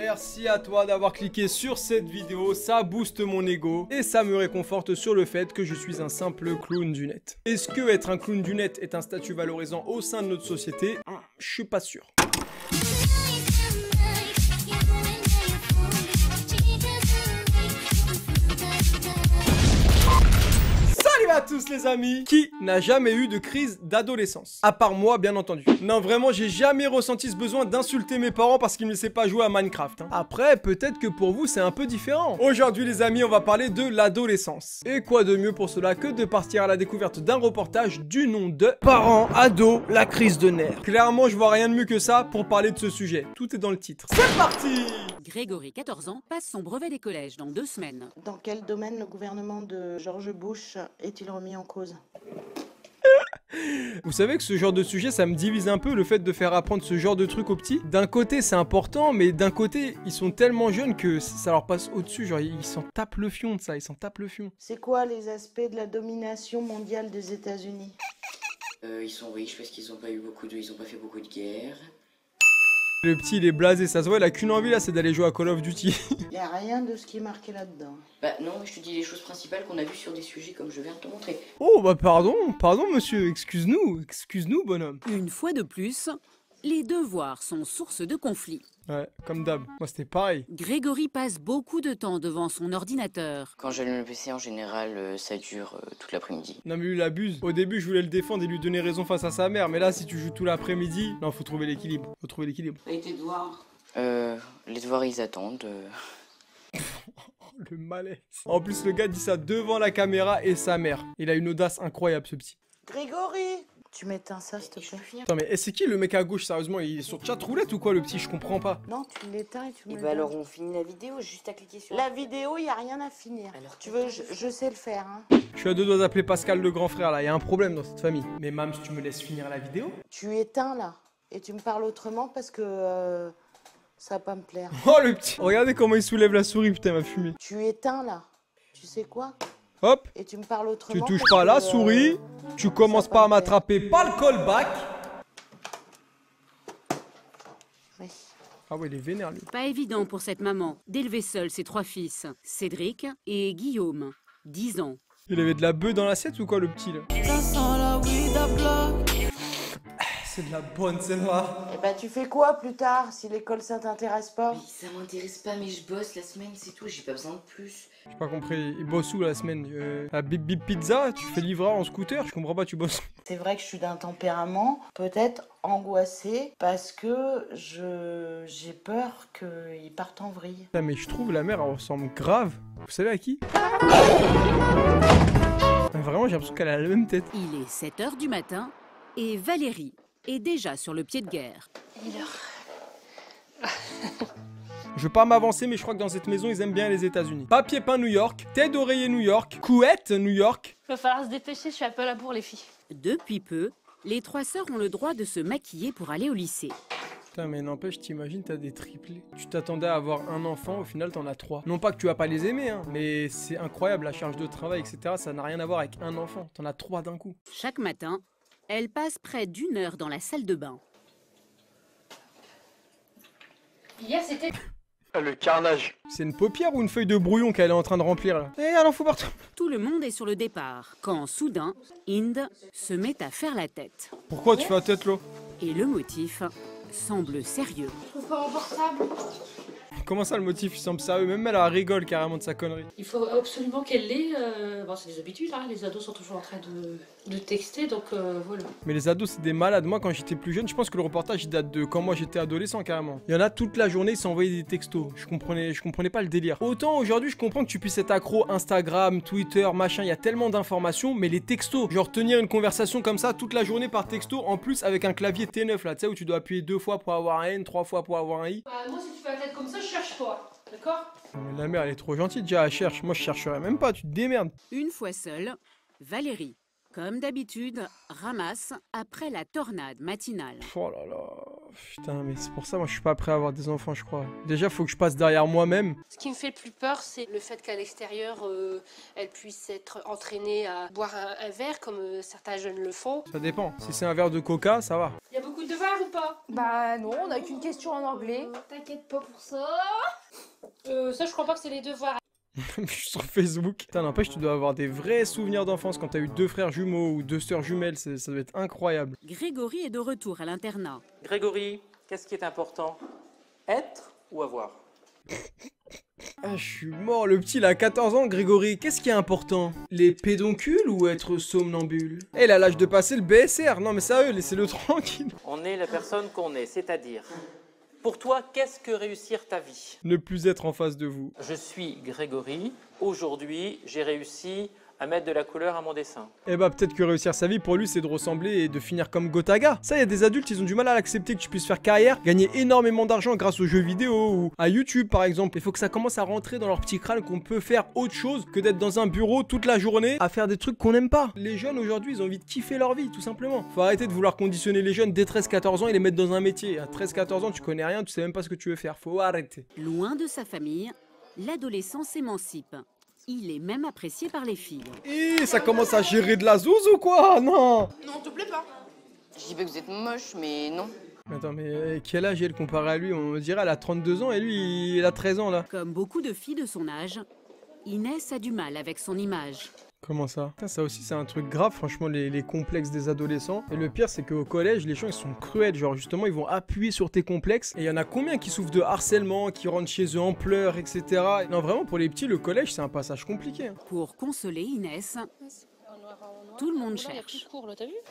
Merci à toi d'avoir cliqué sur cette vidéo, ça booste mon ego et ça me réconforte sur le fait que je suis un simple clown du net. Est-ce que être un clown du net est un statut valorisant au sein de notre société? Je suis pas sûr. Salut à tous les amis. Qui n'a jamais eu de crise d'adolescence? À part moi, bien entendu. Non, vraiment, j'ai jamais ressenti ce besoin d'insulter mes parents parce qu'ils ne laissaient pas jouer à Minecraft. Après, peut-être que pour vous, c'est un peu différent. Aujourd'hui, les amis, on va parler de l'adolescence. Et quoi de mieux pour cela que de partir à la découverte d'un reportage du nom de Parents, ados, la crise de nerfs. Clairement, je vois rien de mieux que ça pour parler de ce sujet. Tout est dans le titre. C'est parti! Grégory, 14 ans, passe son brevet des collèges dans 2 semaines. Dans quel domaine le gouvernement de George Bush est-il remis en cause? Vous savez que ce genre de sujet, ça me divise un peu, le fait de faire apprendre ce genre de truc aux petits. D'un côté, c'est important, mais d'un côté, ils sont tellement jeunes que ça leur passe au-dessus. Genre, ils s'en tapent le fion de ça, ils s'en tapent le fion. C'est quoi les aspects de la domination mondiale des États-Unis? Ils sont riches parce qu'ils ont pas fait beaucoup de guerres. Le petit, il est blasé, ça se voit, il a qu'une envie là, c'est d'aller jouer à Call of Duty. Il n'y a rien de ce qui est marqué là-dedans. Bah non, je te dis les choses principales qu'on a vues sur des sujets comme je viens de te montrer. Oh, bah pardon monsieur, excuse-nous bonhomme. Une fois de plus, les devoirs sont source de conflits. Ouais, comme d'hab, moi c'était pareil. Grégory passe beaucoup de temps devant son ordinateur. Quand j'allume le PC, en général, ça dure toute l'après-midi. Non mais lui il abuse. Au début je voulais le défendre et lui donner raison face à sa mère, mais là si tu joues tout l'après-midi, non faut trouver l'équilibre. Et tes devoirs? Les devoirs ils attendent. Le malaise. En plus le gars dit ça devant la caméra et sa mère. Il a une audace incroyable ce petit. Grégory, tu m'éteins ça s'il te plaît. Attends mais c'est qui le mec à gauche sérieusement? Il est sur chat roulette ou quoi le petit? Je comprends pas. Non, tu l'éteins et tu me Et le bah donnes. alors on finit la vidéo juste à cliquer sur... La vidéo, il n'y a rien à finir. Alors, tu veux, je sais le faire. Hein. Je suis à deux doigts d'appeler Pascal le grand frère là, il y a un problème dans cette famille. Mais Mams, tu me laisses finir la vidéo? Tu éteins là et tu me parles autrement parce que ça va pas me plaire. Oh le petit. Regardez comment il soulève la souris, putain, il m'a fumé. Tu éteins là. Tu sais quoi? Hop. Et tu me parles Tu autrement. touches parce pas que, la souris, tu commences ça pas à va me plaire. m'attraper, pas le callback. Oui. Ah ouais, il est vénère lui. Pas évident pour cette maman d'élever seule ses 3 fils, Cédric et Guillaume, 10 ans. Il avait de la bœuf dans l'assiette ou quoi le petit là? C'est de la bonne celle-là. Et bah tu fais quoi plus tard si l'école ça t'intéresse pas? Mais ça m'intéresse pas, mais je bosse la semaine, c'est tout, j'ai pas besoin de plus. J'ai pas compris, il bosse où la semaine? À Bip Bip Pizza? Tu fais livreur en scooter? Je comprends pas, tu bosses. C'est vrai que je suis d'un tempérament peut-être angoissé parce que j'ai peur qu'ils partent en vrille. Putain, mais je trouve la mère elle ressemble grave. Vous savez à qui? Vraiment, j'ai l'impression qu'elle a la même tête. Il est 7 h du matin et Valérie est déjà sur le pied de guerre. Je veux pas m'avancer, mais je crois que dans cette maison, ils aiment bien les États-Unis. Papier peint New York, tête d'oreiller New York, couette New York. Il va falloir se dépêcher, je suis un peu là pour les filles. Depuis peu, les 3 sœurs ont le droit de se maquiller pour aller au lycée. Putain, mais n'empêche, t'imagines, t'as des triplés. Tu t'attendais à avoir un enfant, au final, t'en as 3. Non pas que tu vas pas les aimer, hein, mais c'est incroyable, la charge de travail, etc. Ça n'a rien à voir avec un enfant. T'en as 3 d'un coup. Chaque matin, elle passe près d'1 heure dans la salle de bain. Hier, c'était... Le carnage. C'est une paupière ou une feuille de brouillon qu'elle est en train de remplir là? Eh, elle en fout partout. Tout le monde est sur le départ, quand soudain, Inde se met à faire la tête. Pourquoi tu fais la tête là? Et le motif semble sérieux. Je trouve pas mon portable. Comment ça le motif il semble sérieux? Même elle rigole carrément de sa connerie. Il faut absolument qu'elle l'ait. Bon, c'est des habitudes, hein. Les ados sont toujours en train de texter, donc voilà. Mais les ados c'est des malades. Moi quand j'étais plus jeune, je pense que le reportage il date de quand moi j'étais adolescent carrément. Il y en a toute la journée, ils s'envoyaient des textos. Je comprenais pas le délire. Autant aujourd'hui je comprends que tu puisses être accro Instagram, Twitter, machin, il y a tellement d'informations, mais les textos, genre tenir une conversation comme ça toute la journée par texto, en plus avec un clavier T9 là, tu sais où tu dois appuyer 2 fois pour avoir un N, 3 fois pour avoir un I. Bah, moi, si tu fais la tête comme ça, je cherche pas, d'accord? Mais la mère elle est trop gentille déjà, elle cherche. Moi je chercherais même pas, tu te démerdes. Une fois seule, Valérie Comme d'habitude, ramasse après la tornade matinale. Oh là là, putain, mais c'est pour ça, moi je suis pas prêt à avoir des enfants, je crois. Déjà, faut que je passe derrière moi-même. Ce qui me fait le plus peur, c'est le fait qu'à l'extérieur, elle puisse être entraînée à boire un verre, comme certains jeunes le font. Ça dépend. Si c'est un verre de coca, ça va. Il y a beaucoup de devoirs ou pas? Bah non, on n'a qu'une question en anglais. T'inquiète pas pour ça. Ça, je crois pas que c'est les devoirs. Je suis sur Facebook. Putain, n'empêche, tu dois avoir des vrais souvenirs d'enfance quand t'as eu 2 frères jumeaux ou 2 sœurs jumelles, ça doit être incroyable. Grégory est de retour à l'internat. Grégory, qu'est-ce qui est important? Être ou avoir? Ah, je suis mort, le petit, il a 14 ans, Grégory. Qu'est-ce qui est important? Les pédoncules ou être somnambule? Eh, il a l'âge de passer le BSR. Non, mais sérieux, laissez-le tranquille. On est la personne qu'on est, c'est-à-dire... Pour toi, qu'est-ce que réussir ta vie? Ne plus être en face de vous. Je suis Grégory. Aujourd'hui, j'ai réussi à mettre de la couleur à mon dessin. Eh bah, peut-être que réussir sa vie, pour lui, c'est de ressembler et de finir comme Gotaga. Ça, il y a des adultes, ils ont du mal à l'accepter que tu puisses faire carrière, gagner énormément d'argent grâce aux jeux vidéo ou à YouTube, par exemple. Il faut que ça commence à rentrer dans leur petit crâne qu'on peut faire autre chose que d'être dans un bureau toute la journée à faire des trucs qu'on n'aime pas. Les jeunes, aujourd'hui, ils ont envie de kiffer leur vie, tout simplement. Faut arrêter de vouloir conditionner les jeunes dès 13-14 ans et les mettre dans un métier. À 13-14 ans, tu connais rien, tu sais même pas ce que tu veux faire. Faut arrêter. Loin de sa famille, l'adolescent s'émancipe. Il est même apprécié par les filles. Et ça commence à gérer de la zouze ou quoi? Non. Non, te plaît pas. Je dis pas que vous êtes moche, mais non. Attends, mais quel âge elle comparé à lui? On dirait elle a 32 ans et lui, il a 13 ans là. Comme beaucoup de filles de son âge, Inès a du mal avec son image. Comment ça? Putain, ça aussi c'est un truc grave, franchement, les complexes des adolescents. Et le pire c'est qu'au collège, les gens ils sont cruels, genre justement ils vont appuyer sur tes complexes. Et il y en a combien qui souffrent de harcèlement, qui rentrent chez eux en pleurs, etc. Non vraiment pour les petits, le collège c'est un passage compliqué. Hein. Pour consoler Inès, tout le monde cherche.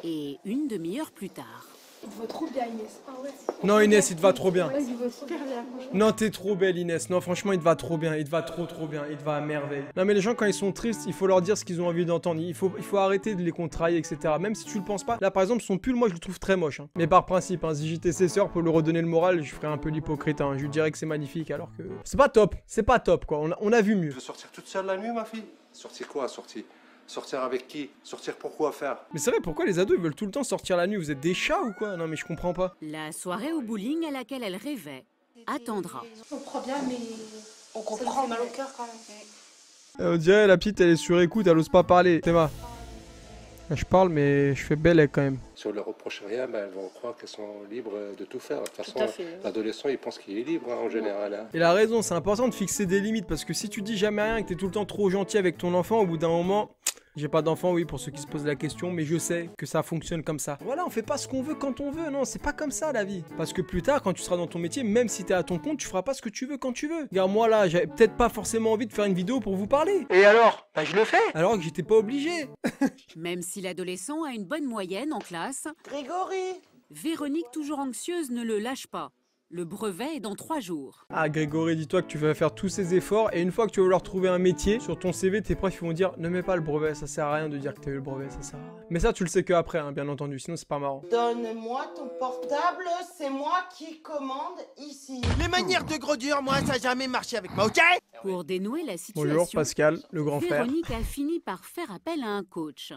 Et une demi-heure plus tard. Il te va trop bien, Inès. Ah ouais. Non Inès, il te va trop bien. Ouais, il va super bien, franchement. Non, t'es trop belle Inès. Non, franchement, il te va trop bien. Il te va trop bien. Il te va à merveille. Non, mais les gens, quand ils sont tristes, il faut leur dire ce qu'ils ont envie d'entendre. Il faut arrêter de les contrarier, etc. Même si tu le penses pas. Là, par exemple, son pull, moi, je le trouve très moche. Hein. Mais par principe, hein, si j'étais ses sœurs pour lui redonner le moral, je ferais un peu l'hypocrite. Hein. Je lui dirais que c'est magnifique, alors que c'est pas top. C'est pas top, quoi. On a vu mieux. Tu veux sortir toute seule la nuit, ma fille? Sortir quoi? Sortir avec qui? Sortir pour quoi faire? Mais c'est vrai, pourquoi les ados ils veulent tout le temps sortir la nuit? Vous êtes des chats ou quoi? Non, mais je comprends pas. La soirée au bowling à laquelle elle rêvait attendra. On comprend bien, mais On ça nous comprend, fait mal au mais... cœur quand même. On dirait la petite, elle est sur écoute, elle ose pas parler. Théma. Je parle, mais je fais belle quand même. Si on leur reproche rien, ben, elles vont croire qu'elles sont libres de tout faire. De toute façon, à fait. l'adolescent, il pense qu'il est libre hein, en général. Hein. Il a raison, c'est important de fixer des limites parce que si tu dis jamais rien et que t'es tout le temps trop gentil avec ton enfant, au bout d'un moment, j'ai pas d'enfant, oui, pour ceux qui se posent la question, mais je sais que ça fonctionne comme ça. Voilà, on fait pas ce qu'on veut quand on veut, non, c'est pas comme ça la vie. Parce que plus tard, quand tu seras dans ton métier, même si t'es à ton compte, tu feras pas ce que tu veux quand tu veux. Regarde, moi là, j'avais peut-être pas forcément envie de faire une vidéo pour vous parler. Et alors? Bah je le fais. Alors que j'étais pas obligé. Même si l'adolescent a une bonne moyenne en classe, Grégory, Véronique, toujours anxieuse, ne le lâche pas. Le brevet est dans 3 jours. Ah Grégory, dis-toi que tu vas faire tous ces efforts et une fois que tu vas vouloir trouver un métier, sur ton CV, tes profs ils vont dire ne mets pas le brevet, ça sert à rien de dire que t'as eu le brevet, ça sert à rien. Mais ça tu le sais que après, hein, bien entendu, sinon c'est pas marrant. donne-moi ton portable, c'est moi qui commande ici. Les manières de gros dur, moi, ça n'a jamais marché avec moi, ok? Pour dénouer la situation, Bonjour Pascal, le grand frère. Véronique a fini par faire appel à un coach.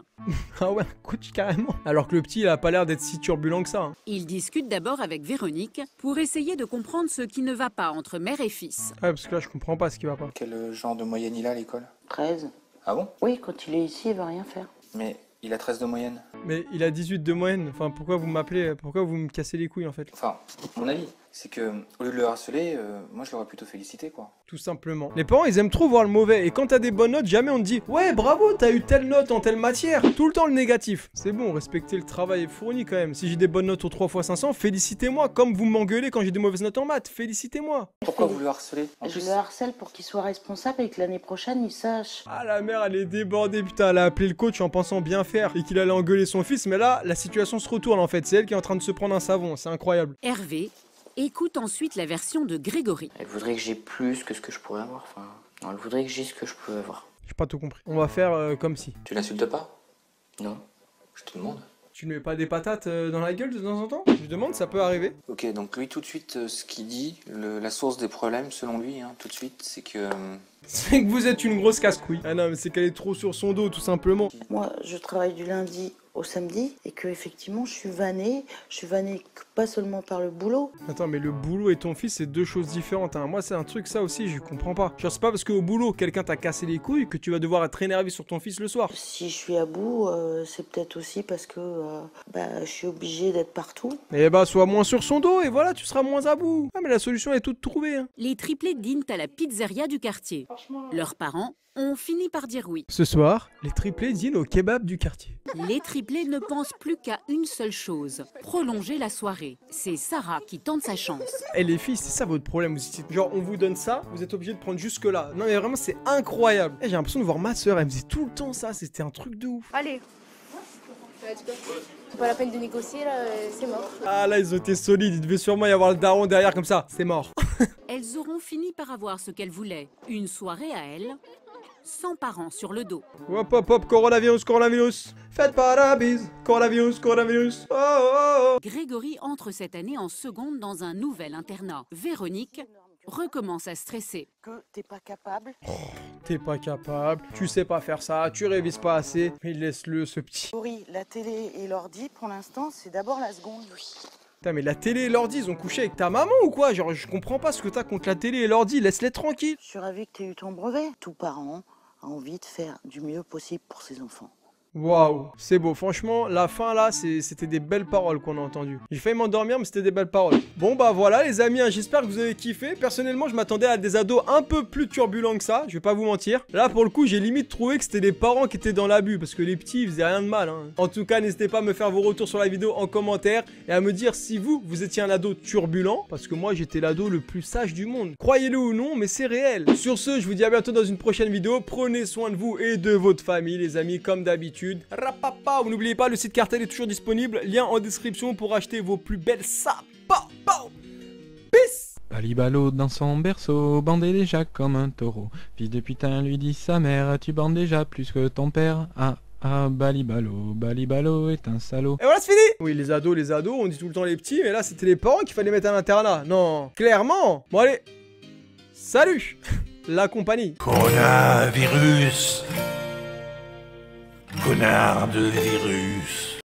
Ah ouais, coach carrément. Alors que le petit il a pas l'air d'être si turbulent que ça. Hein. Il discute d'abord avec Véronique pour essayer de comprendre ce qui ne va pas entre mère et fils. Ouais, parce que là je comprends pas ce qui va pas. Quel genre de moyenne il a à l'école? 13. Ah bon? Oui, quand il est ici, il va rien faire. Mais il a 13 de moyenne. Mais il a 18 de moyenne, enfin pourquoi vous m'appelez, pourquoi vous me cassez les couilles en fait? Enfin, mon avis, c'est que au lieu de le harceler, moi je l'aurais plutôt félicité quoi. Tout simplement. Les parents ils aiment trop voir le mauvais et quand t'as des bonnes notes, jamais on te dit ouais bravo t'as eu telle note en telle matière. Tout le temps le négatif. C'est bon, respectez le travail fourni quand même. Si j'ai des bonnes notes au 3 x 500, félicitez-moi. Comme vous m'engueulez quand j'ai des mauvaises notes en maths, félicitez-moi. Pourquoi vous le harcelez? Je le harcèle pour qu'il soit responsable et que l'année prochaine, il sache. Ah la mère elle est débordée putain, elle a appelé le coach en pensant bien faire et qu'il allait engueuler son fils, mais là la situation se retourne en fait, c'est elle qui est en train de se prendre un savon, c'est incroyable. Hervé écoute ensuite la version de Grégory. Elle voudrait que j'ai plus que ce que je pourrais avoir. Enfin, non, elle voudrait que j'ai ce que je peux avoir. J'ai pas tout compris. On va faire comme si. Tu l'insultes pas? Non. Je te demande. Tu ne mets pas des patates dans la gueule de temps en temps? Je demande, ça peut arriver. Ok, donc lui tout de suite, ce qu'il dit, la source des problèmes selon lui, hein, tout de suite, c'est que... C'est que vous êtes une grosse casse-couille. Ah non, mais c'est qu'elle est trop sur son dos, tout simplement. Moi, je travaille du lundi au samedi et que effectivement je suis vannée pas seulement par le boulot. Attends, mais le boulot et ton fils, c'est deux choses différentes, hein. Moi, c'est un truc, ça aussi, je comprends pas. Genre, c'est pas parce qu'au boulot, quelqu'un t'a cassé les couilles que tu vas devoir être énervé sur ton fils le soir. Si je suis à bout, c'est peut-être aussi parce que je suis obligée d'être partout. Eh bah, sois moins sur son dos et voilà, tu seras moins à bout. Ah, mais la solution est toute trouvée, hein. Les triplés dînent à la pizzeria du quartier. Leurs parents ont fini par dire oui. Ce soir, les triplés dînent au kebab du quartier. Les triplés ne pensent plus qu'à une seule chose, prolonger la soirée. C'est Sarah qui tente sa chance. Eh les filles, c'est ça votre problème aussi. Genre, on vous donne ça, vous êtes obligés de prendre jusque là. Non mais vraiment, c'est incroyable. Eh, j'ai l'impression de voir ma soeur, elle me faisait tout le temps ça, c'était un truc de ouf. Allez. C'est pas la peine de négocier, là, c'est mort. Ah là, ils ont été solides, il devait sûrement y avoir le daron derrière comme ça. C'est mort. Elles auront fini par avoir ce qu'elles voulaient. Une soirée à elles, sans parents sur le dos. Hop hop hop, coronavirus, coronavirus. Faites pas la bise, coronavirus, coronavirus. Oh, oh, oh. Grégory entre cette année en seconde dans un nouvel internat. Véronique recommence à stresser. Que t'es pas capable. T'es pas capable, tu sais pas faire ça, tu révises pas assez. Mais laisse-le, ce petit. Oui, la télé et l'ordi, pour l'instant, c'est d'abord la seconde, oui. Putain, mais la télé et l'ordi, ils ont couché avec ta maman ou quoi? Genre, je comprends pas ce que t'as contre la télé et l'ordi, laisse-les tranquilles. Je suis ravie que t'aies eu ton brevet. Tout parent a envie de faire du mieux possible pour ses enfants. Waouh, c'est beau, franchement, la fin là, c'était des belles paroles qu'on a entendues. J'ai failli m'endormir, mais c'était des belles paroles. Bon bah voilà les amis, hein, j'espère que vous avez kiffé. Personnellement, je m'attendais à des ados un peu plus turbulents que ça, je vais pas vous mentir. Là pour le coup, j'ai limite trouvé que c'était les parents qui étaient dans l'abus, parce que les petits, ils faisaient rien de mal, hein. En tout cas, n'hésitez pas à me faire vos retours sur la vidéo en commentaire et à me dire si vous étiez un ado turbulent, parce que moi j'étais l'ado le plus sage du monde. Croyez-le ou non, mais c'est réel. Sur ce, je vous dis à bientôt dans une prochaine vidéo. Prenez soin de vous et de votre famille les amis, comme d'habitude. Rapapa, vous n'oubliez pas, le site Cartel est toujours disponible. Lien en description pour acheter vos plus belles sapes. Peace. Balibalo dans son berceau, bandé déjà comme un taureau. Fils de putain, lui dit sa mère, tu bandes déjà plus que ton père. Ah, Balibalo est un salaud. Et voilà, c'est fini. Oui, les ados, on dit tout le temps les petits, mais là, c'était les parents qu'il fallait mettre à l'internat. Non, clairement. Bon, allez. Salut. La compagnie. Coronavirus. Connard de virus.